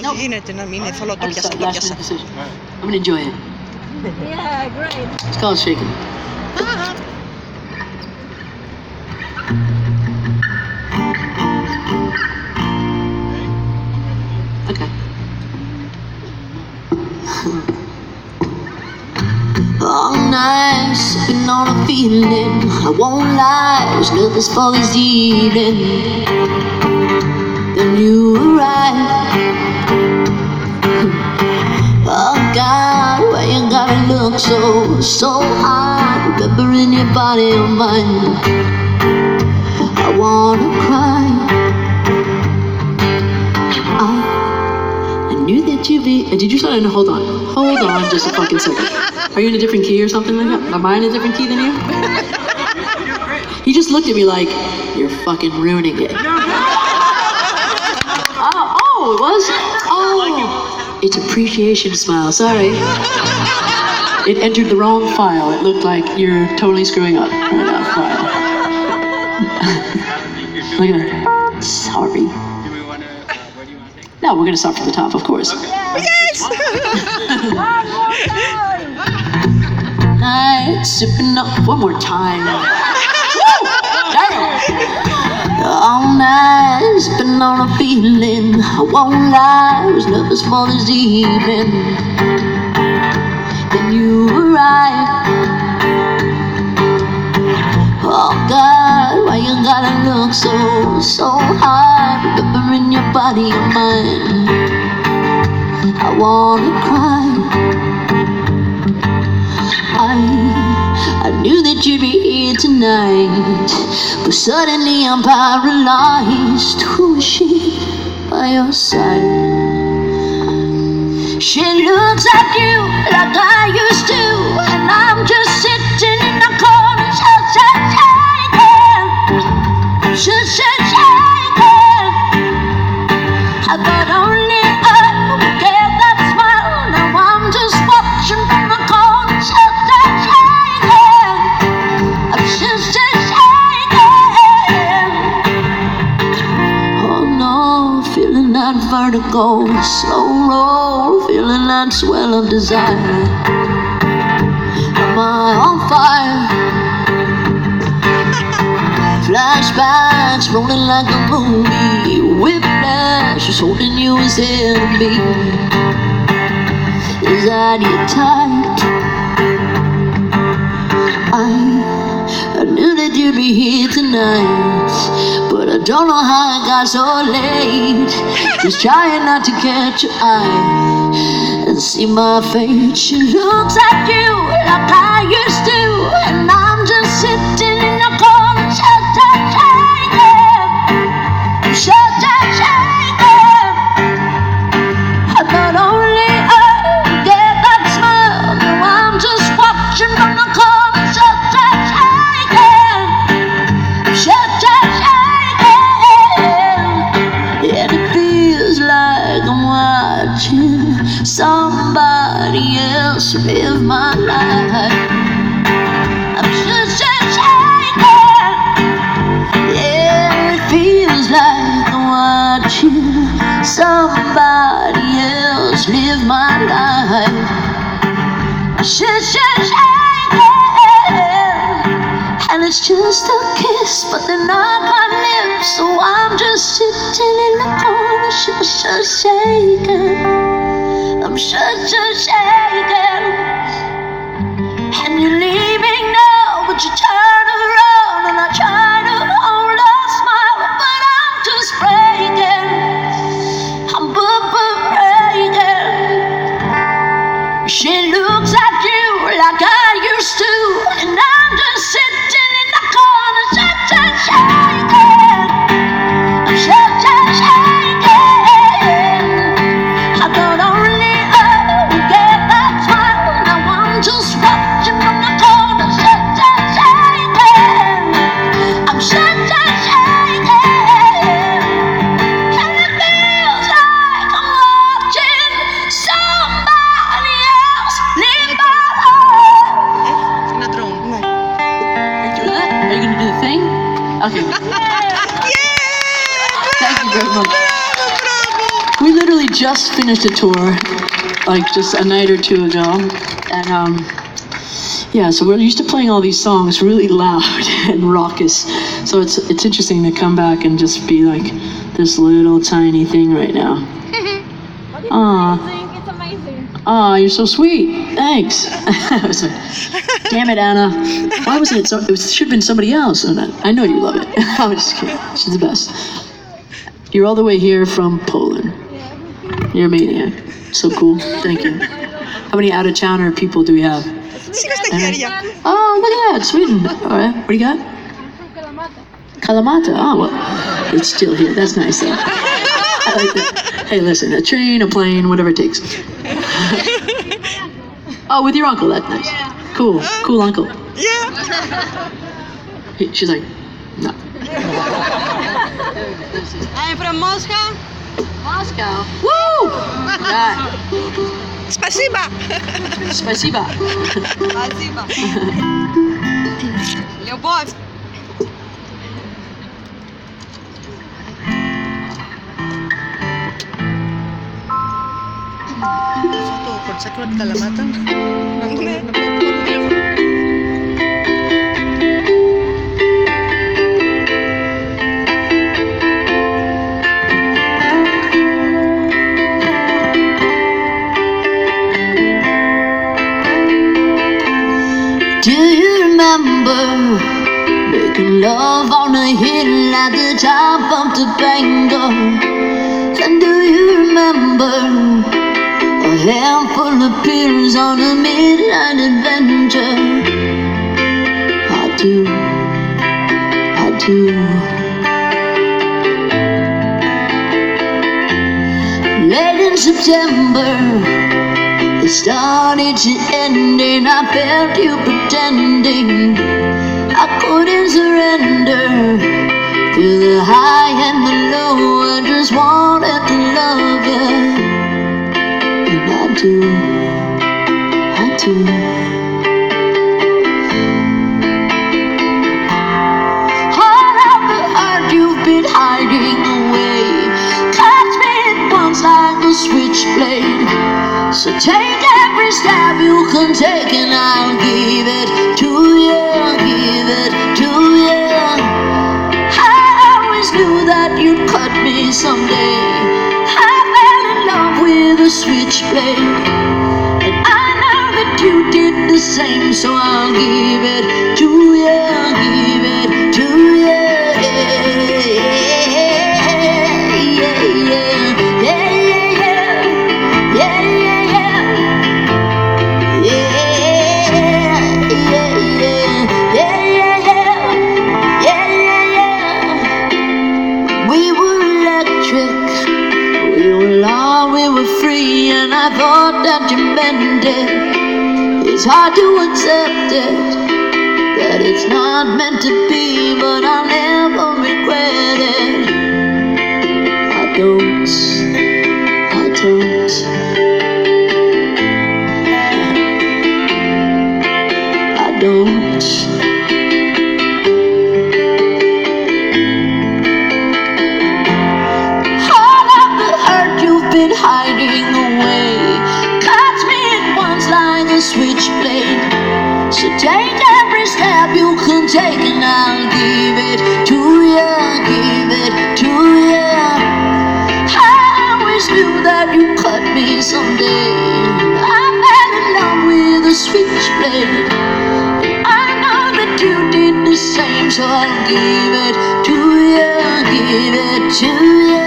follow I'm gonna enjoy it. Yeah, great. It's called shaking. Okay. All night, sipping on a feeling. I won't lie, I was nervous for this evening. Then you arrived. Oh God, why you gotta look so high? Remembering your body and mine. I wanna cry. I knew that you'd be. Did you start? No, hold on just a fucking second. Are you in a different key or something like that? Am I in a different key than you? He just looked at me like, you're fucking ruining it. Oh, it was? Oh, it's appreciation smile, sorry. It entered the wrong file. It looked like you're totally screwing up right now, file. Look at that. Sorry. No, we're gonna start from the top, of course. Okay. Yes! Night, sipping up one more time. All night, sipping on a feeling. I won't lie, I was nervous for this evening. Then you arrived. Oh God, why you gotta look so hard? Remembering your body and mine. I wanna cry. I knew that you'd be here tonight, but suddenly I'm paralyzed. Who is she by your side? She looks at you like I used to, and I'm just sitting in the corner, shaking. I thought only I would get that smile. Now I'm just watching from the corner, shaking. I'm just shaking. Oh no, feeling that vertigo, slow roll, feeling that swell of desire. Am I on fire? Flashbacks rolling like a movie. Whiplash is holding you as enemy. Is that your type? I knew that you'd be here tonight, but I don't know how it got so late. Just trying not to catch your eye and see my face. She looks at you like I used to, and I'm just sitting in the corner, shaking. I thought only I would get that smile. Now I'm just watching from the corner, shaking. And it feels like I'm watching somebody else live my life. I'm just shaking. Yeah, it feels like I'm watching somebody else live my life. Shaking. And it's just a kiss, but they're not my lips. So I'm just sitting in the corner, shaking. I'm shaking. And you're leaving now, but you turn around, and I try to hold a smile, but I'm just breaking. I'm breaking. She looks at you like I used to, and I'm just sitting in the corner, shaking. I'm shaking. I thought only I would get that smile. just finished a tour, like just a night or two ago, and yeah, so we're used to playing all these songs really loud and raucous. So it's interesting to come back and just be like this little tiny thing right now. Aw. It's amazing. Aw, you're so sweet. Thanks. Damn it, Anna. Why wasn't it so? It should have been somebody else. I know you love it. I'm just kidding. She's the best. You're all the way here from Poland. You're a maniac. So cool. Thank you. How many out-of-towner people do we have? Oh, look at that, Sweden. All right, what do you got? Kalamata. Oh, well, it's still here. That's nice, though. I like that. Hey, listen, a train, a plane, whatever it takes. Oh, with your uncle, that's nice. Cool, cool uncle. Yeah. She's like, no. I'm from Moscow. Moscow. Woo! Right. Спасибо. Спасибо. Спасибо. Любовь. Tukod sa krut kalamatan. Do you remember making love on a hill at the top of the Bengal? And do you remember a handful of beers on a midnight adventure? I do, I do. Late in September, it started to end and I felt you pretending I couldn't surrender. Through the high and the low, I just wanted to love you. And I do, I do. All of the hurt you've been hiding away, catch me at once like a switchblade. So take every stab you can take and I'll give it to you, give it to you. I always knew that you'd cut me someday. I fell in love with a switchblade, and I know that you did the same, so I'll give it to you, give it to you. I thought that you meant it. It's hard to accept it, that it's not meant to be, but I'll never regret it. I don't, I don't. I don't. All of the hurt you've been hiding away, switchblade. So take every step you can take and I'll give it to you, give it to you. I always knew that you'd cut me someday. I fell in love with a switchblade, I know that you did the same, so I'll give it to you, give it to you.